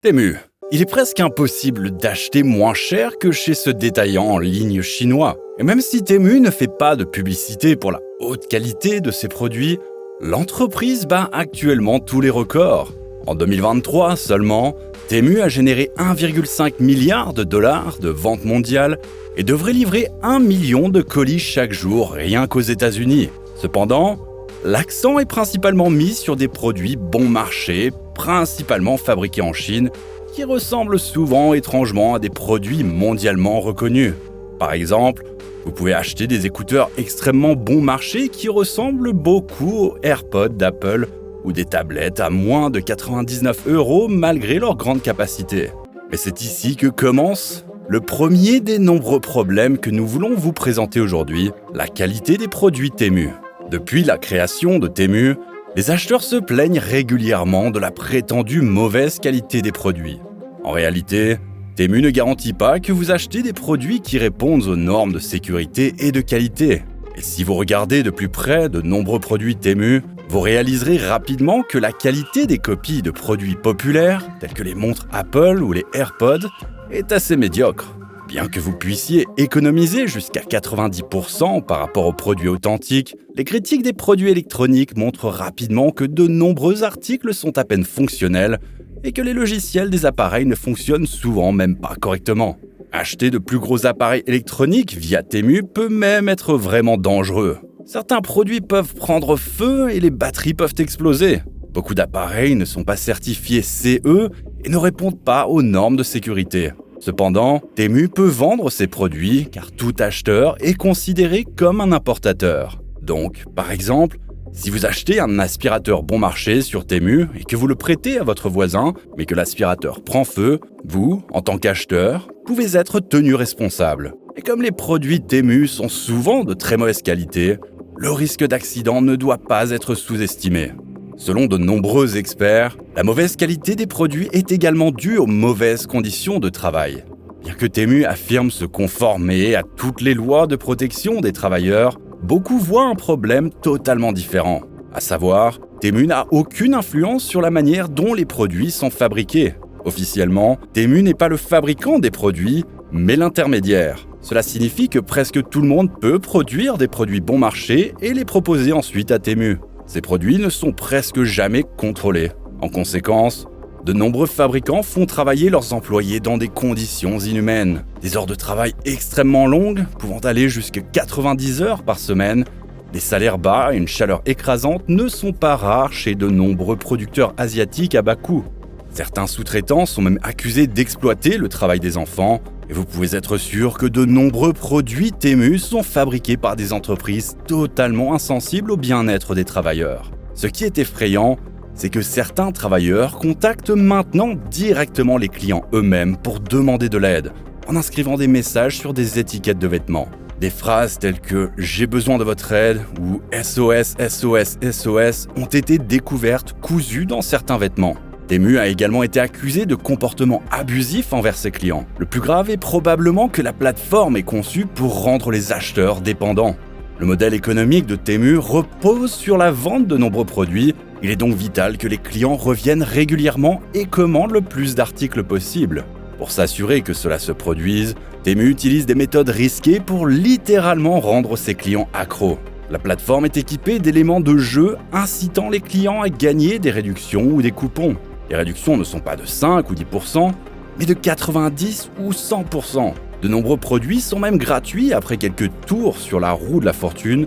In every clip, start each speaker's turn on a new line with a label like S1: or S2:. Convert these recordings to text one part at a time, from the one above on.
S1: Temu. Il est presque impossible d'acheter moins cher que chez ce détaillant en ligne chinois. Et même si Temu ne fait pas de publicité pour la haute qualité de ses produits, l'entreprise bat actuellement tous les records. En 2023 seulement, Temu a généré 1,5 milliard de dollars de ventes mondiales et devrait livrer 1 million de colis chaque jour rien qu'aux États-Unis. Cependant, l'accent est principalement mis sur des produits bon marché, principalement fabriqués en Chine, qui ressemblent souvent étrangement à des produits mondialement reconnus. Par exemple, vous pouvez acheter des écouteurs extrêmement bon marché qui ressemblent beaucoup aux AirPods d'Apple ou des tablettes à moins de 99 € malgré leur grande capacité. Mais c'est ici que commence le premier des nombreux problèmes que nous voulons vous présenter aujourd'hui, la qualité des produits Temu. Depuis la création de Temu, les acheteurs se plaignent régulièrement de la prétendue mauvaise qualité des produits. En réalité, Temu ne garantit pas que vous achetez des produits qui répondent aux normes de sécurité et de qualité. Et si vous regardez de plus près de nombreux produits Temu, vous réaliserez rapidement que la qualité des copies de produits populaires, tels que les montres Apple ou les AirPods, est assez médiocre. Bien que vous puissiez économiser jusqu'à 90% par rapport aux produits authentiques, les critiques des produits électroniques montrent rapidement que de nombreux articles sont à peine fonctionnels et que les logiciels des appareils ne fonctionnent souvent même pas correctement. Acheter de plus gros appareils électroniques via Temu peut même être vraiment dangereux. Certains produits peuvent prendre feu et les batteries peuvent exploser. Beaucoup d'appareils ne sont pas certifiés CE et ne répondent pas aux normes de sécurité. Cependant, Temu peut vendre ses produits car tout acheteur est considéré comme un importateur. Donc, par exemple, si vous achetez un aspirateur bon marché sur Temu et que vous le prêtez à votre voisin, mais que l'aspirateur prend feu, vous, en tant qu'acheteur, pouvez être tenu responsable. Et comme les produits Temu sont souvent de très mauvaise qualité, le risque d'accident ne doit pas être sous-estimé. Selon de nombreux experts, la mauvaise qualité des produits est également due aux mauvaises conditions de travail. Bien que Temu affirme se conformer à toutes les lois de protection des travailleurs, beaucoup voient un problème totalement différent. À savoir, Temu n'a aucune influence sur la manière dont les produits sont fabriqués. Officiellement, Temu n'est pas le fabricant des produits, mais l'intermédiaire. Cela signifie que presque tout le monde peut produire des produits bon marché et les proposer ensuite à Temu. Ces produits ne sont presque jamais contrôlés. En conséquence, de nombreux fabricants font travailler leurs employés dans des conditions inhumaines. Des heures de travail extrêmement longues, pouvant aller jusqu'à 90 heures par semaine, des salaires bas et une chaleur écrasante ne sont pas rares chez de nombreux producteurs asiatiques à bas coût. Certains sous-traitants sont même accusés d'exploiter le travail des enfants, et vous pouvez être sûr que de nombreux produits Temu sont fabriqués par des entreprises totalement insensibles au bien-être des travailleurs. Ce qui est effrayant, c'est que certains travailleurs contactent maintenant directement les clients eux-mêmes pour demander de l'aide, en inscrivant des messages sur des étiquettes de vêtements. Des phrases telles que « J'ai besoin de votre aide » ou « SOS, SOS, SOS » ont été découvertes cousues dans certains vêtements. Temu a également été accusé de comportements abusifs envers ses clients. Le plus grave est probablement que la plateforme est conçue pour rendre les acheteurs dépendants. Le modèle économique de Temu repose sur la vente de nombreux produits. Il est donc vital que les clients reviennent régulièrement et commandent le plus d'articles possible. Pour s'assurer que cela se produise, Temu utilise des méthodes risquées pour littéralement rendre ses clients accros. La plateforme est équipée d'éléments de jeu incitant les clients à gagner des réductions ou des coupons. Les réductions ne sont pas de 5 ou 10%, mais de 90 ou 100%. De nombreux produits sont même gratuits après quelques tours sur la roue de la fortune,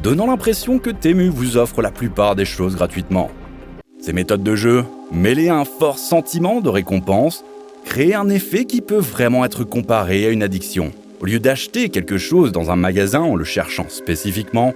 S1: donnant l'impression que Temu vous offre la plupart des choses gratuitement. Ces méthodes de jeu, mêlées à un fort sentiment de récompense, créent un effet qui peut vraiment être comparé à une addiction. Au lieu d'acheter quelque chose dans un magasin en le cherchant spécifiquement,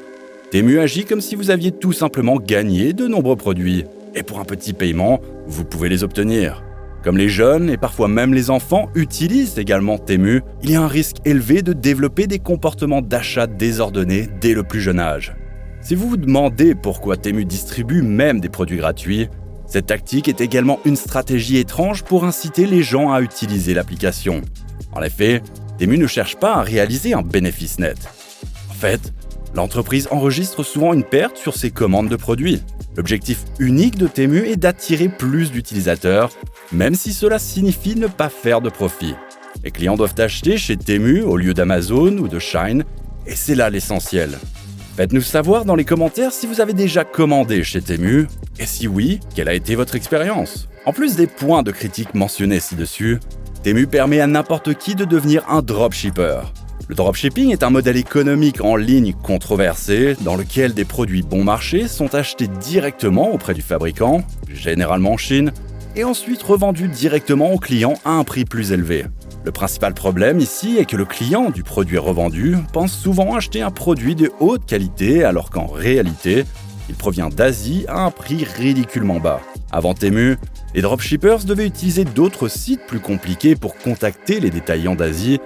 S1: Temu agit comme si vous aviez tout simplement gagné de nombreux produits. Et pour un petit paiement, vous pouvez les obtenir. Comme les jeunes et parfois même les enfants utilisent également Temu, il y a un risque élevé de développer des comportements d'achat désordonnés dès le plus jeune âge. Si vous vous demandez pourquoi Temu distribue même des produits gratuits, cette tactique est également une stratégie étrange pour inciter les gens à utiliser l'application. En effet, Temu ne cherche pas à réaliser un bénéfice net. En fait, l'entreprise enregistre souvent une perte sur ses commandes de produits. L'objectif unique de Temu est d'attirer plus d'utilisateurs même si cela signifie ne pas faire de profit. Les clients doivent acheter chez Temu au lieu d'Amazon ou de Shein, et c'est là l'essentiel. Faites-nous savoir dans les commentaires si vous avez déjà commandé chez Temu, et si oui, quelle a été votre expérience. En plus des points de critique mentionnés ci-dessus, Temu permet à n'importe qui de devenir un dropshipper. Le dropshipping est un modèle économique en ligne controversé dans lequel des produits bon marché sont achetés directement auprès du fabricant, généralement en Chine, et ensuite revendus directement au client à un prix plus élevé. Le principal problème ici est que le client du produit revendu pense souvent acheter un produit de haute qualité alors qu'en réalité, il provient d'Asie à un prix ridiculement bas. Avant Temu, les dropshippers devaient utiliser d'autres sites plus compliqués pour contacter les détaillants d'Asie,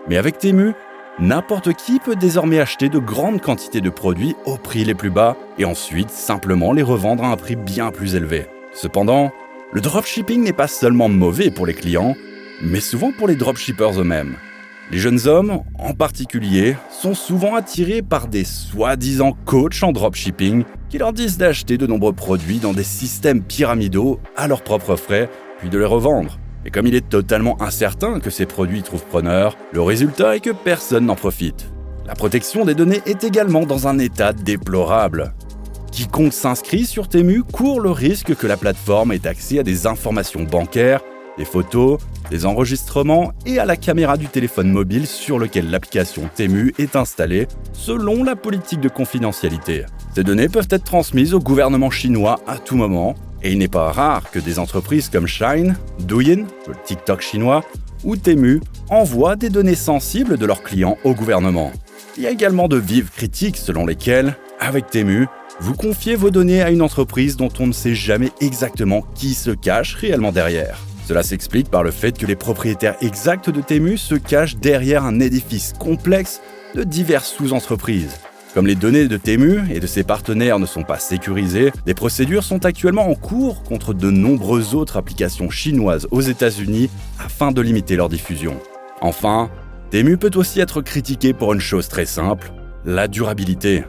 S1: mais avec Temu, n'importe qui peut désormais acheter de grandes quantités de produits au prix les plus bas et ensuite simplement les revendre à un prix bien plus élevé. Cependant, le dropshipping n'est pas seulement mauvais pour les clients, mais souvent pour les dropshippers eux-mêmes. Les jeunes hommes, en particulier, sont souvent attirés par des soi-disant coachs en dropshipping qui leur disent d'acheter de nombreux produits dans des systèmes pyramidaux à leurs propres frais, puis de les revendre. Et comme il est totalement incertain que ces produits trouvent preneur, le résultat est que personne n'en profite. La protection des données est également dans un état déplorable. Quiconque s'inscrit sur Temu court le risque que la plateforme ait accès à des informations bancaires, des photos, des enregistrements et à la caméra du téléphone mobile sur lequel l'application Temu est installée selon la politique de confidentialité. Ces données peuvent être transmises au gouvernement chinois à tout moment, et il n'est pas rare que des entreprises comme Shein, Douyin, le TikTok chinois, ou Temu envoient des données sensibles de leurs clients au gouvernement. Il y a également de vives critiques selon lesquelles, avec Temu, vous confiez vos données à une entreprise dont on ne sait jamais exactement qui se cache réellement derrière. Cela s'explique par le fait que les propriétaires exacts de Temu se cachent derrière un édifice complexe de diverses sous-entreprises. Comme les données de Temu et de ses partenaires ne sont pas sécurisées, des procédures sont actuellement en cours contre de nombreuses autres applications chinoises aux États-Unis afin de limiter leur diffusion. Enfin, Temu peut aussi être critiqué pour une chose très simple, la durabilité.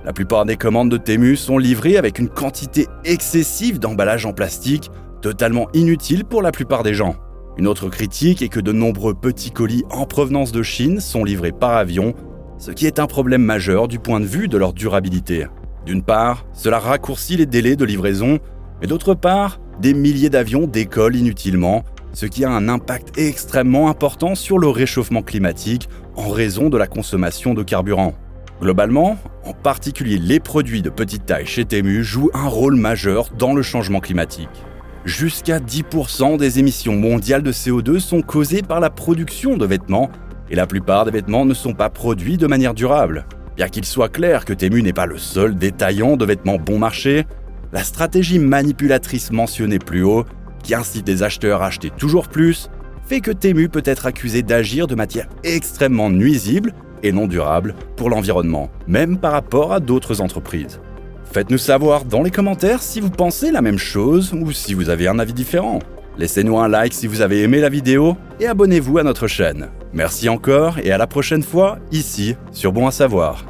S1: La plupart des commandes de Temu sont livrées avec une quantité excessive d'emballage en plastique, totalement inutile pour la plupart des gens. Une autre critique est que de nombreux petits colis en provenance de Chine sont livrés par avion, ce qui est un problème majeur du point de vue de leur durabilité. D'une part, cela raccourcit les délais de livraison, mais d'autre part, des milliers d'avions décollent inutilement, ce qui a un impact extrêmement important sur le réchauffement climatique en raison de la consommation de carburant. Globalement, en particulier les produits de petite taille chez Temu jouent un rôle majeur dans le changement climatique. Jusqu'à 10% des émissions mondiales de CO2 sont causées par la production de vêtements, et la plupart des vêtements ne sont pas produits de manière durable. Bien qu'il soit clair que Temu n'est pas le seul détaillant de vêtements bon marché, la stratégie manipulatrice mentionnée plus haut, qui incite les acheteurs à acheter toujours plus, fait que Temu peut être accusé d'agir de manière extrêmement nuisible et non durable pour l'environnement, même par rapport à d'autres entreprises. Faites-nous savoir dans les commentaires si vous pensez la même chose ou si vous avez un avis différent. Laissez-nous un like si vous avez aimé la vidéo et abonnez-vous à notre chaîne. Merci encore et à la prochaine fois, ici, sur Bon à Savoir.